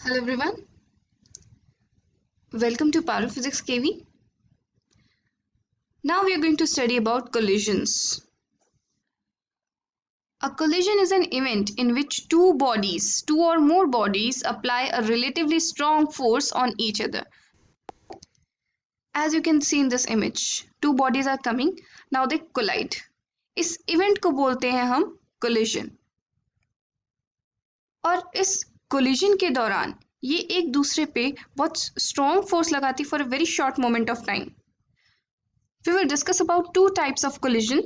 Hello everyone, welcome to Physics KV. Now we are going to study about collisions. A collision is an event in which two or more bodies apply a relatively strong force on each other. As you can see in this image, two bodies are coming, now they collide. इस event को बोलते हैं हम collision. और इस collision के दौरान ये एक दूसरे पे बहुत strong force लगाती for a very short moment of time. We will discuss about two types of collision,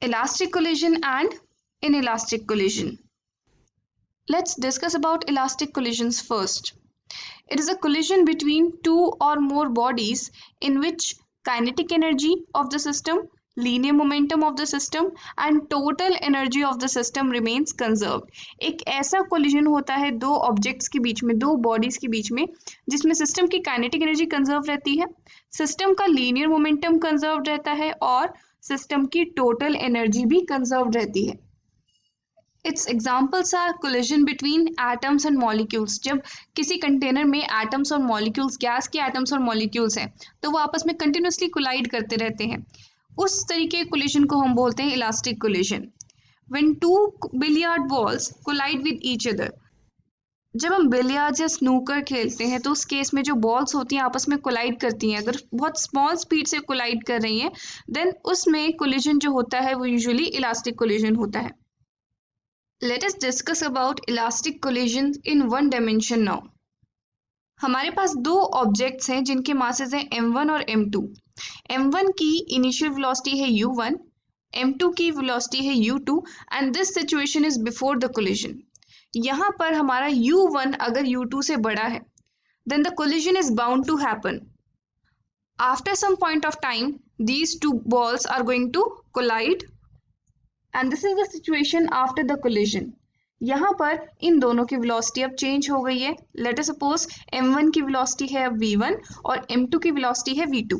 elastic collision and inelastic collision. Let's discuss about elastic collisions first. It is a collision between two or more bodies in which kinetic energy of the system, linear momentum of the system and total energy of the system remains conserved. एक ऐसा collision होता है दो objects के बीच में, दो bodies के बीच में, जिसमें system की kinetic energy conserve रहती है, system का linear momentum conserved रहता है और system की total energy भी conserved रहती है. Its examples are collision between atoms and molecules. जब किसी कंटेनर में atoms और molecules, गैस के atoms और molecules हैं, तो वो आपस में continuously collide करते रहते हैं. उस तरीके के collision को हम बोलते हैं elastic collision. When two billiard balls collide with each other. जब हम बिलियर्ड या स्नूकर खेलते हैं तो उस केस में जो बॉल्स होती हैं आपस में कोलाइड करती हैं, अगर बहुत स्मॉल स्पीड से कोलाइड कर रही हैं, देन उसमें कोलिजन जो होता है वो यूजुअली इलास्टिक कोलिजन होता है. Let us discuss about elastic collisions in one dimension now. हमारे पास दो ऑब्जेक्ट्स हैं जिनके मासेस हैं m1 और m2. m1 की इनिशियल वेलोसिटी है u1, m2 की वेलोसिटी है u2 and this situation is before the collision. यहाँ पर हमारा u1 अगर u2 से बड़ा है, then the collision is bound to happen. After some point of time, these two balls are going to collide. And this is the situation after the collision. यहाँ पर इन दोनों की velocity अब change हो गई है. Let us suppose m1 की velocity है अब v1 और m2 की velocity है v2.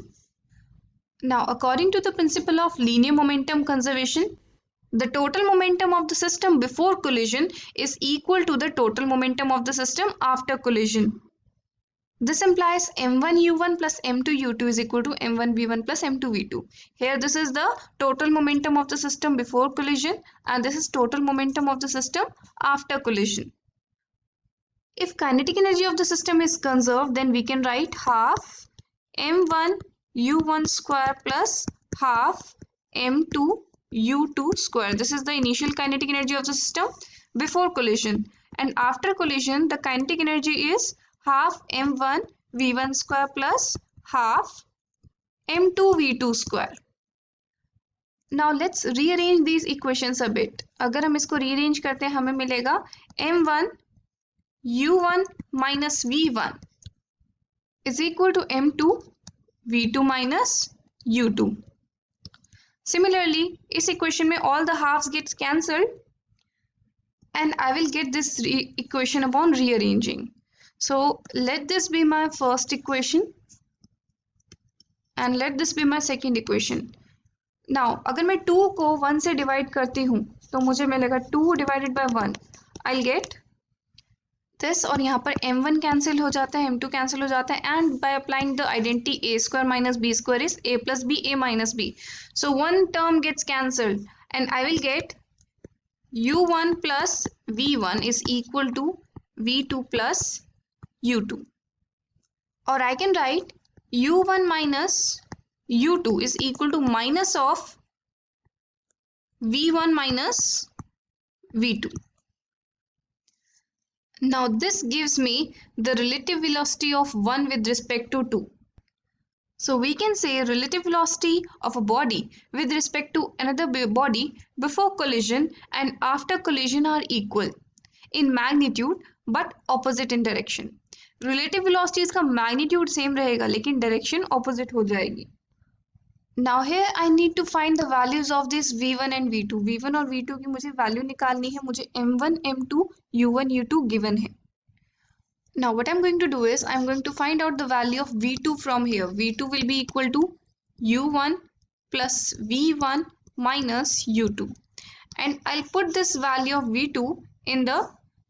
Now, according to the principle of linear momentum conservation, the total momentum of the system before collision is equal to the total momentum of the system after collision. This implies m1 u1 plus m2 u2 is equal to m1 v1 plus m2 v2. Here this is the total momentum of the system before collision and this is total momentum of the system after collision. If kinetic energy of the system is conserved, then we can write half m1 u1 square plus half m2 u2 square. This is the initial kinetic energy of the system before collision, and after collision the kinetic energy is half m1 v1 square plus half m2 v2 square. Now let's rearrange these equations a bit. अगर हम इसको rearrange करते हैं हमें मिलेगा m1 u1 minus v1 is equal to m2 v2 minus u2. Similarly, इस equation में all the halves gets cancelled and I will get this equation upon rearranging. So let this be my first equation and let this be my second equation. Now अगर मैं 2 को 1 से divide करती हूँ तो मुझे मिलेगा 2 divided by 1. I'll get this और यहाँ पर m1 कैंसिल हो जाता है, m2 कैंसिल हो जाता है and by applying the identity a square minus b square is a plus b, a minus b. So one term gets cancelled and I will get u1 plus v1 is equal to v2 plus u2, or I can write u1 minus u2 is equal to minus of v1 minus v2. Now this gives me the relative velocity of one with respect to two. So we can say relative velocity of a body with respect to another body before collision and after collision are equal in magnitude but opposite in direction. Relative velocities का magnitude same रहेगा लेकिन direction opposite हो जाएगी. Now here I need to find the values of this v1 and v2. v1 और v2 की मुझे value निकालनी है. मुझे m1 m2 u1 u2 given है. Now what I am going to do is I am going to find out the value of v2 from here. v2 will be equal to u1 plus v1 minus u2 and I'll put this value of v2 in the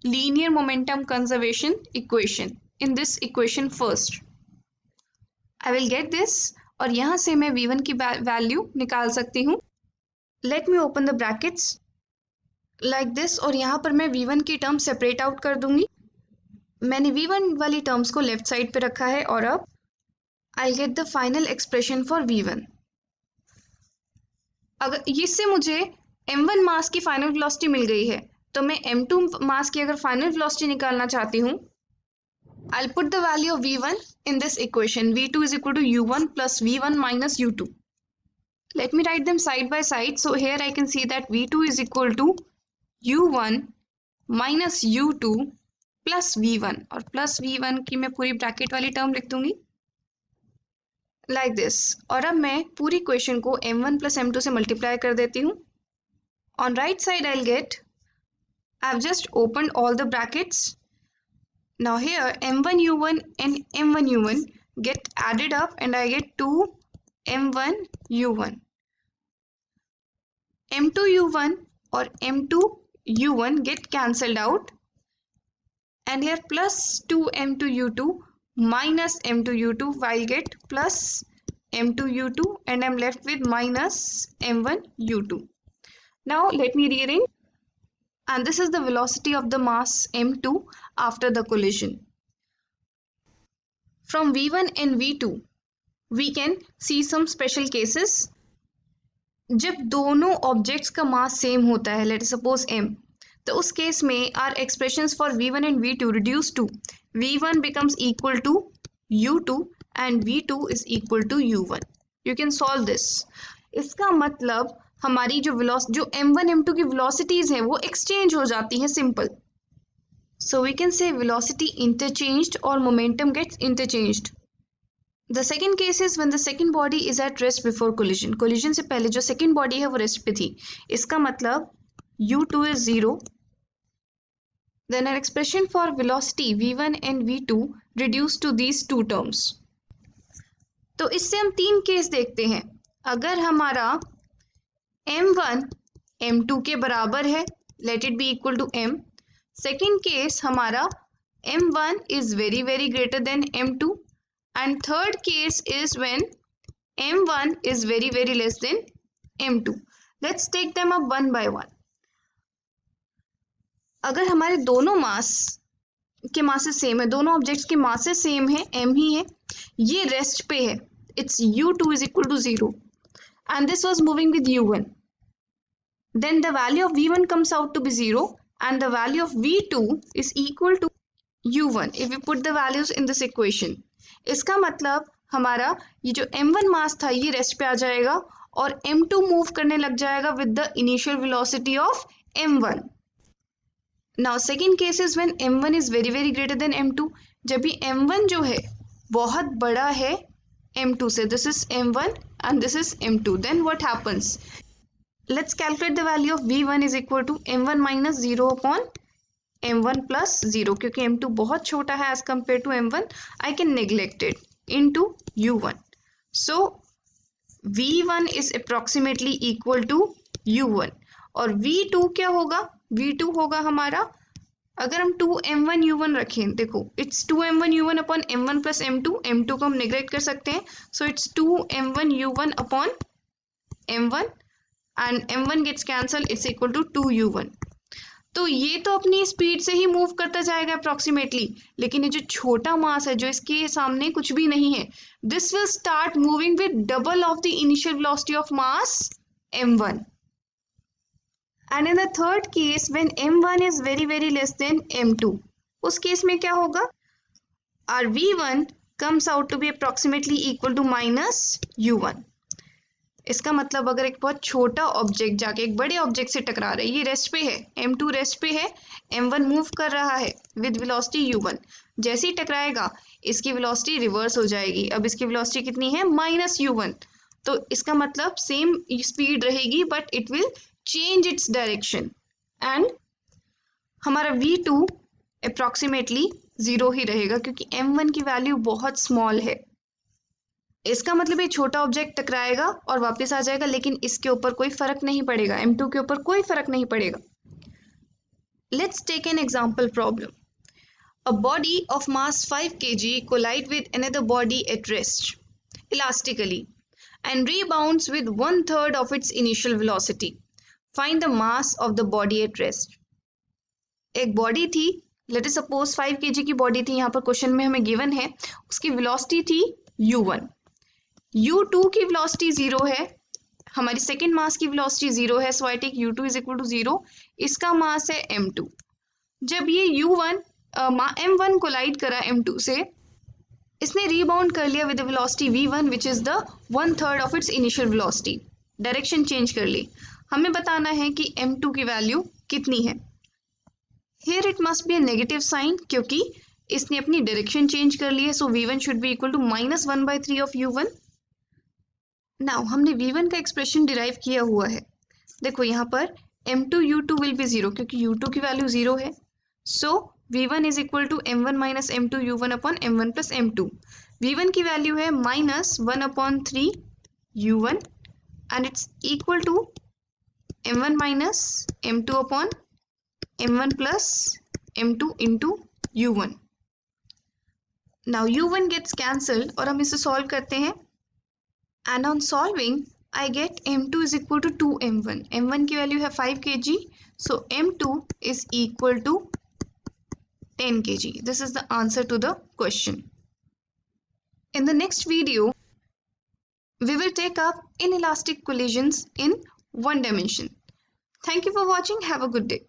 linear momentum conservation equation in this equation first. I will get this और यहाँ से मैं v1 की value निकाल सकती हूँ. Let me open the brackets like this और यहाँ पर मैं v1 की टर्म सेपरेट आउट कर दूंगी. मैंने v1 वाली टर्म्स को लेफ्ट साइड पे रखा है और अब I'll get the final expression for v1. अगर इससे मुझे m1 मास की फाइनल वेलोसिटी मिल गई है तो मैं m2 मास की अगर फाइनल वेलोसिटी निकालना चाहती हूँ, I'll put the value of v1 in this equation. v2 is equal to u1 plus v1 minus u2. Let me write them side by side. So here I can see that v2 is equal to u1 minus u2 plus v1 और plus v1 की मैं पूरी bracket वाली term लिख दूंगी like this. और अब मैं पूरी इक्वेशन को m1 plus m2 से मल्टीप्लाई कर देती हूँ. On right side I'll get, I've just opened all the brackets. Now here m1 u1 and m1 u1 get added up and I get 2 m1 u1. m2 u1 और m2 u1 get cancelled out and here plus 2 m2 u2 minus m2 u2 I'll get plus m2 u2 and I'm left with minus m1 u2. Now let me rearrange, and this is the velocity of the mass m2 after the collision. From v1 and v2 we can see some special cases. जब दोनों objects का mass same होता है, let suppose m, तो उस case में are expressions for v1 and v2 reduce to v1 becomes equal to u2 and v2 is equal to u1. You can solve this. इसका मतलब हमारी जो m1 m2 की वेलोसिटीज है वो एक्सचेंज हो जाती है, simple. So we can say velocity interchanged or momentum gets interchanged. The second case is when the second body is at rest before collision. Collision से पहले जो second body है वो रेस्ट पे थी. इसका मतलब u2 is 0. Then our expression for velocity v1 and v2 reduce to these two terms. तो इससे हम तीन केस देखते हैं. अगर हमारा m1 m2 के बराबर है, let it be equal to m. Second case हमारा m1 is very greater than m2. And third case is when m1 is very less than m2. Let's take them up one by one. अगर हमारे दोनों मास के masses same है, दोनों objects के masses same है, m ही है, ये रेस्ट पे है, it's u2 is equal to 0 and this was moving with u1. Then the value of v1 comes out to be 0 and the value of v2 is equal to u1 if we put the values in this equation. इसका मतलब हमारा ये जो m1 मास था ये rest पे आ जाएगा और m2 मूव करने लग जाएगा with the initial velocity of m1. Now second case is when m1 is very greater than m2. जब भी m1 जो है बहुत बड़ा है m2 से, this is m1 and this is m2, then what happens, let's calculate the value of v1 is equal to m1 minus 0 upon m1 plus 0. क्योंकि m2 बहुत छोटा है as compared to m1, I can neglect it into u1. So v1 is approximately equal to u1 और v2 क्या होगा, v2 होगा हमारा, अगर हम 2m1 u1 रखें, देखो it's 2m1 u1 upon m1 plus m2, m2 को हम नेग्लेक्ट कर सकते हैं, so it's 2m1 u1 upon m1 and m1 gets cancelled, it's equal to 2u1. तो ये तो अपनी स्पीड से ही मूव करता जाएगा अप्रॉक्सीमेटली, लेकिन ये जो छोटा मास है जो इसके सामने कुछ भी नहीं है, this will start moving with double of the initial velocity of mass m1. And in the third case when m1 is very less than m2, उस केस में क्या होगा, are v1 comes out to be approximately equal to minus u1. इसका मतलब अगर एक बहुत छोटा ऑब्जेक्ट जाके एक बड़े ऑब्जेक्ट से टकरा रहा है, ये रेस्ट पे है, m2 रेस्ट पे है, m1 मूव कर रहा है विद वेलोसिटी u1, जैसे ही टकराएगा इसकी वेलोसिटी रिवर्स हो जाएगी. अब इसकी वेलोसिटी कितनी है, माइनस u1, तो इसका मतलब सेम स्पीड रहेगी but it will change its direction and हमारा v2 अप्रॉक्सीमेटली 0 ही रहेगा क्योंकि m1 की वैल्यू बहुत स्मॉल है. इसका मतलब ये छोटा ऑब्जेक्ट टकराएगा और वापस आ जाएगा, लेकिन इसके ऊपर कोई फर्क नहीं पड़ेगा, m2 के ऊपर कोई फर्क नहीं पड़ेगा. Let's take an example problem. A body of mass 5 kg collide with another body at rest elastically and rebounds with 1/3 of its initial velocity. Find the mass of the body at rest. एक body थी, let us suppose 5 kg की body थी, यहाँ पर question में हमें given है, उसकी वेलोसिटी थी u1, u2 की वेलोसिटी 0 है, हमारी सेकेंड मास की वेलोसिटी 0 है, so I take u2 is equal to 0, इसका मास है m2। जब ये u1 m1 कोलाइड करा m2 से, इसने रीबाउंड कर लिया with the velocity v1 which is the 1/3 of its initial velocity, direction change कर ली। हमें बताना है कि m2 की वैल्यू कितनी है। Here it must be a negative sign क्योंकि इसने अपनी डायरेक्शन चेंज कर ली है, so v1 should be equal to -1/3 of u1। Now हमने v1 का एक्सप्रेशन डिराइव किया हुआ है, देखो यहाँ पर m2 u2 विल बी 0 क्योंकि u2 की वैल्यू 0 है, so v1 is equal to m1 minus m2 u1 upon m1 plus m2। v1 की वैल्यू है -1/3 u1 and it's equal to m1 minus m2 upon m1 plus m2 into u1। Now u1 gets cancelled और हम इसे solve करते हैं, and on solving I get m2 is equal to 2m1। m1 की value है 5 kg, so m2 is equal to 10 kg. This is the answer to the question. In the next video, we will take up inelastic collisions in one dimension. Thank you for watching. Have a good day.